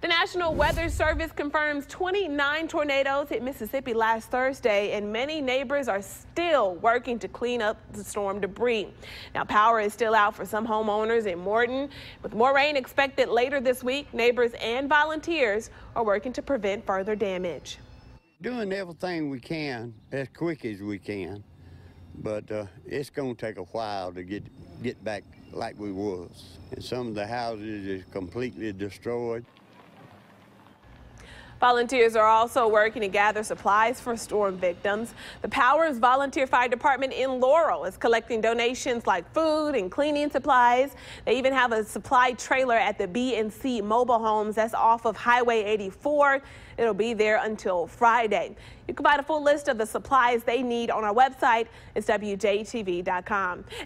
The National Weather Service confirms 29 tornadoes hit Mississippi last Thursday, and many neighbors are still working to clean up the storm debris. Now, power is still out for some homeowners in Morton. With more rain expected later this week, neighbors and volunteers are working to prevent further damage. Doing everything we can as quick as we can, but it's going to take a while to get back like we was. And some of the houses is completely destroyed. Volunteers are also working to gather supplies for storm victims. The Powers Volunteer Fire Department in Laurel is collecting donations like food and cleaning supplies. They even have a supply trailer at the B&C mobile homes that's off of Highway 84. It'll be there until Friday. You can find a full list of the supplies they need on our website. It's WJTV.com.